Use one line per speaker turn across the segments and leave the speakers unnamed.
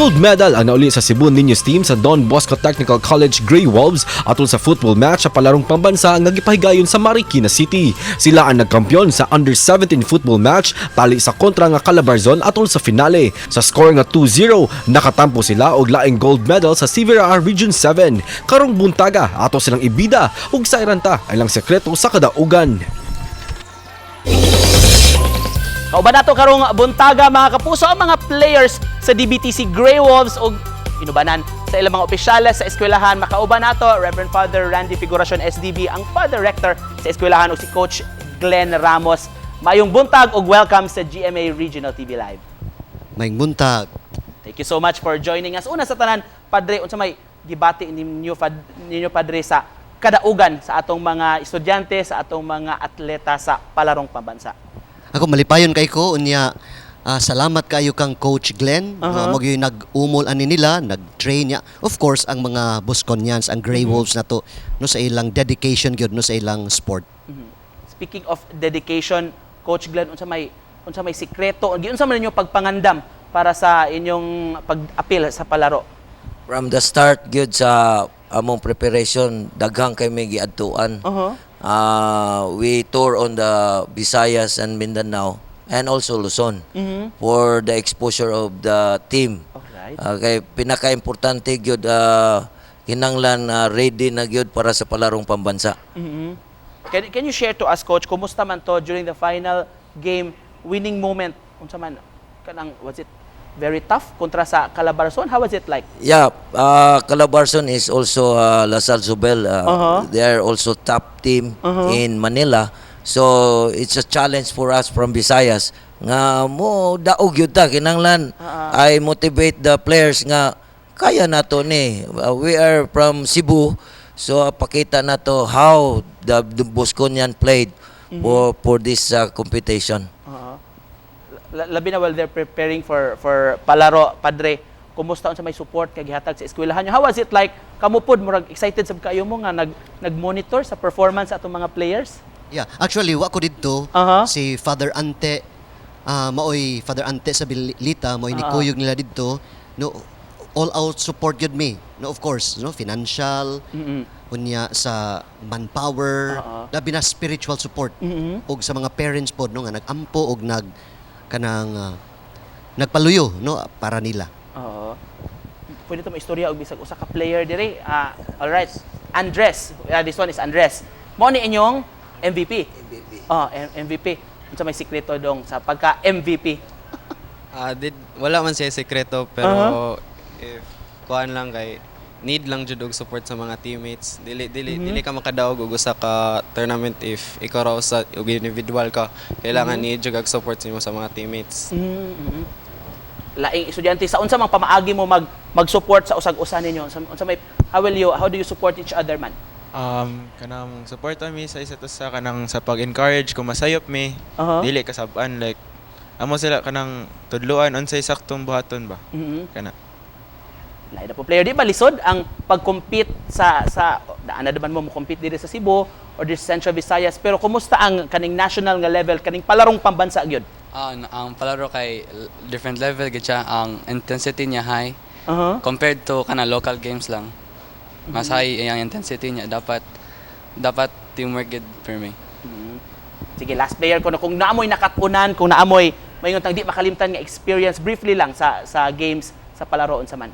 Gold medal ang nauli sa Cebu Niños team sa Don Bosco Technical College Grey Wolves atol sa football match sa palarong pambansa nga gipahigayon sa Marikina City. Sila ang nagkampiyon sa Under-17 football match tali sa kontra nga Calabarzon atol sa finale. Sa score nga 2-0, nakatampo sila og laing gold medal sa Severare Region 7. Karong buntaga ato silang ibida ug sa iranta ay lang sekreto sa kadaugan.
Kauban nato karong buntaga mga kapuso ang mga players sa DBTC Grey Wolves o inubanan sa ilang mga opisyales sa eskwelahan. Makauban nato Reverend Father Randy Figuracion SDB, ang Father Rector sa eskwelahan o si Coach Glenn Ramos. Mayong buntag ug welcome sa GMA Regional TV Live.
Mayong buntag.
Thank you so much for joining us. Una sa tanan, Padre, unsa may gibati ninyo Padre sa kadaugan sa atong mga estudyante, sa atong mga atleta sa palarong pambansa.
Ako malipayon kay ko unya salamat kayo kang Coach Glenn. Mo gyud nag-umol ani nila, nag-train niya. Of course ang mga Bosconians, ang Grey Wolves na to no sa ilang dedication gyud no sa ilang sport.
Speaking of dedication, Coach Glenn, unsa may sikreto, unsa man ninyo pagpangandam para sa inyong pag-apil sa palaro?
From the start gyud sa among preparation, daghang kay may giadtuan. We tour on the Visayas and Mindanao and also Luzon for the exposure of the team.
Alright.
Kay pinaka-importante gyud kinanglan ready na gyud para sa palarong pambansa.
Can you share to us, Coach, kumusta man to during the final game, winning moment? Unsa man kanang, was it very tough kontra sa Calabarzon? How was it like?
Yeah, Calabarzon is also Lasal Zubel. They are also top team in Manila. So it's a challenge for us from Visayas. Nga mo daog yun ta kinanglan. I motivate the players nga kaya nato ni. We are from Cebu. So pakita nato how the Bosconian played for this competition.
Labi na while they're preparing for palaro, Padre, kumusta unsa may support kay gihatag sa eskwelahan niyo? How was it like? Kamo pod murag excited sab kayo mo nga nag-monitor sa performance sa atong mga players?
Yeah, actually wa ko didto si Father Ante maoy Father Ante sa Bilita moy ni kuyog nila didto no all out support gyud me. No, of course, no financial unya sa manpower, labi na spiritual support ug sa mga parents pod no nga nagampo og kanang nagpaluyo no para nila.
Oo. Pwede to maistorya og bisag usa ka player diri. All right. Andres. This one is Andres. Mo ni inyong MVP. MVP. Unsa may sikreto dong sa pagka MVP?
Wala man siya sekreto pero if kuan lang kay need lang jud og support sa mga teammates. Dili ka makadaog og usa ka tournament if ikaw raw sa og individual ka. Kailangan need jud og support nimo sa mga teammates.
Laing estudyante sa unsa mang pamaagi mo mag-support sa usag-usa ninyo? Unsa may how do you support each other man?
Kanang support mi sa isa't usa kanang sa pag-encourage kung masayop mi. Dili kasab-an like amo sila kanang tudluan unsay saktong buhaton ba. Kana. Lain
na po player di ba lisod ang pag-compete sa daan na naman mo compete diri sa Cebu or diri sa Central Visayas, pero kumusta ang kaning national nga level, kaning palarong pambansa gyud?
Ang palaro kay different level gid siya, ang intensity niya high compared to kana local games lang. Mas high ang intensity niya, dapat teamwork gid for me.
Sige, last player ko na kung naamoy nakatunan, kung naamoy mayon tang di makalimtan nga experience briefly lang sa games sa palaro unsa man.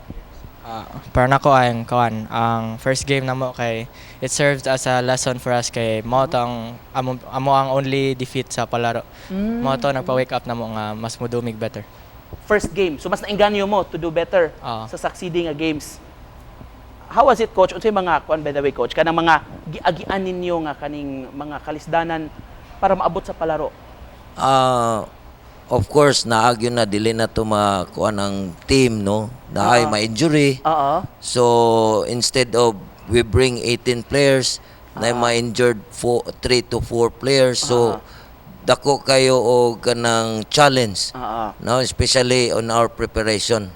Para nako ang first game namo kay it served as a lesson for us kay mo ang only defeat sa palaro. Mo to nagpa-wake up namo nga mas modumig better.
First game, so mas nainganyo mo to do better sa succeeding games. How was it, Coach? Unsay mga by the way, Coach, kanang mga giagian ninyo nga kaning mga kalisdanan para maabot sa palaro?
Of course, naagyo na dili na to makuha ng team, no? Na ay ma-injury. So, instead of we bring 18 players, na ma-injured 3 to 4 players. So, dako kayo o kanang challenge, no? Especially on our preparation.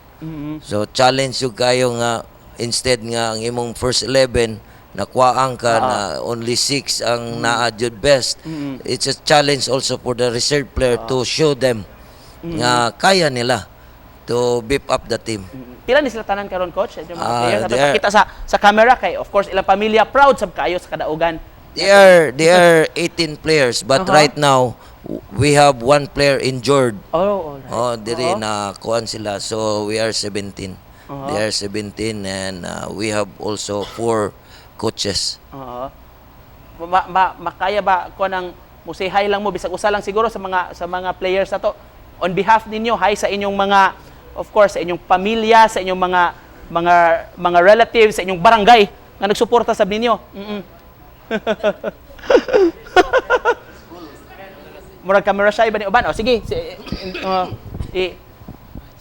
So, challenge yung kayo nga, instead nga ang imong first 11, nakuhaan ka na only 6 ang naa-jud best. It's a challenge also for the reserve player to show them nga kaya nila to beef up the team.
Pila ni sila tanan karon coach? Yung mga
Ah,
players
they
ato
are-
pakita sa camera kay of course ilang pamilya proud sab kayo sa kadaugan.
They are 18 players, but right now we have one player injured.
Oh, alright.
Oh, diri na kuan sila. So we are 17. They are 17 and we have also 4 coaches.
Oo. Makaya ba ko nang musay lang mo bisag usa lang siguro sa mga players na to on behalf ninyo, hi sa inyong mga of course sa inyong pamilya, sa inyong mga relatives, sa inyong barangay nga nagsuporta sab ninyo. Murag camera shy ba ni uban? O sige,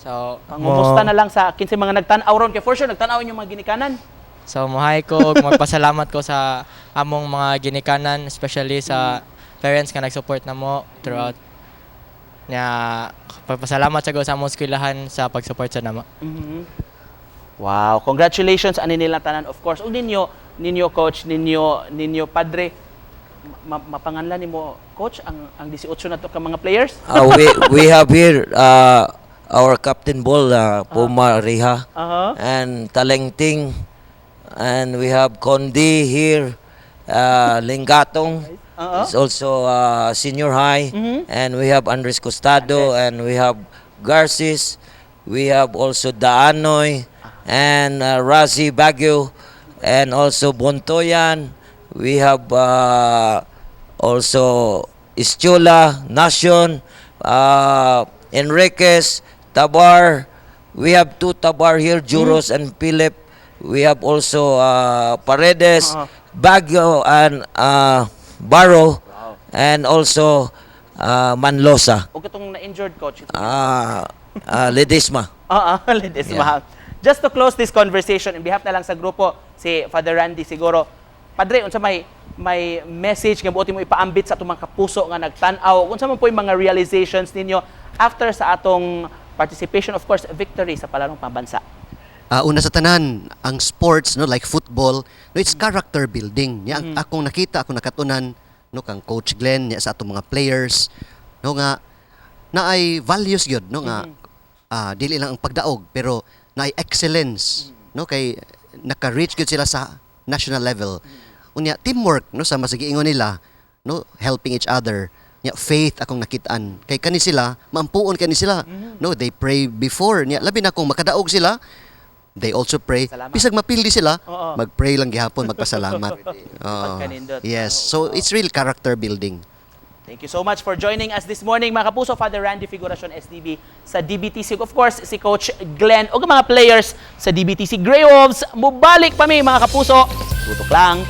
So,
pangumusta na lang sa kinsa mga nagtan-aw ron kay for sure nagtan-aw yung mga ginikanan.
So, muhay ko ug magpasalamat ko sa among mga ginikanan, especially sa parents nga nag-support namo throughout. Nya pagpasalamat sa sa among eskwelahan sa pag-support sa namo.
Wow, congratulations ani nila tanan of course. Ug ninyo coach, ninyo padre mapanganlan nimo coach ang 18 na to ka mga players.
We have here our captain ball, Puma Riha, and Talengting, and we have Kondi here, Lingatong is also senior high, and we have Andres Costado, and we have Garcis, we have also Daanoy, and Razi Baguio, and also Bontoyan, we have also Istiola, Nacion, Enriquez, Tabar, we have 2 Tabar here, Juros and Philip. We have also Paredes, Baguio, and Barrow, and also Manlosa.
O katong na-injured coach.
Ledesma.
Ledesma. Just to close this conversation, in behalf na lang sa grupo, si Father Randy siguro, Padre, unsa may message nga buoti mo ipaambit sa atong mga kapuso nga nagtan-aw, unsa man po yung mga realizations ninyo after sa atong participation, of course, victory sa palarong pambansa?
Una sa tanan, ang sports no like football, no it's character building. Nya akong nakita, akong nakatunan no kang Coach Glenn nya sa atong mga players no nga naay values gyud no nga dili lang ang pagdaog pero naay excellence no kay naka-reach gyud sila sa national level. Unya teamwork no sa masigiingon nila no helping each other. Nya faith akong nakitaan kay kani sila maampuon kani sila no they pray before nya labi na kung makadaog sila they also pray
Salamat.
bisag mapildi sila
Oo.
magpray lang gihapon magpasalamat.
Pagkanindot.
Yes, so it's real character building.
Thank you so much for joining us this morning, mga kapuso. Father Randy Figuracion, SDB sa DBTC. Of course, si Coach Glenn o mga players sa DBTC Grey Wolves. Mubalik pa mga kapuso. Tutok lang.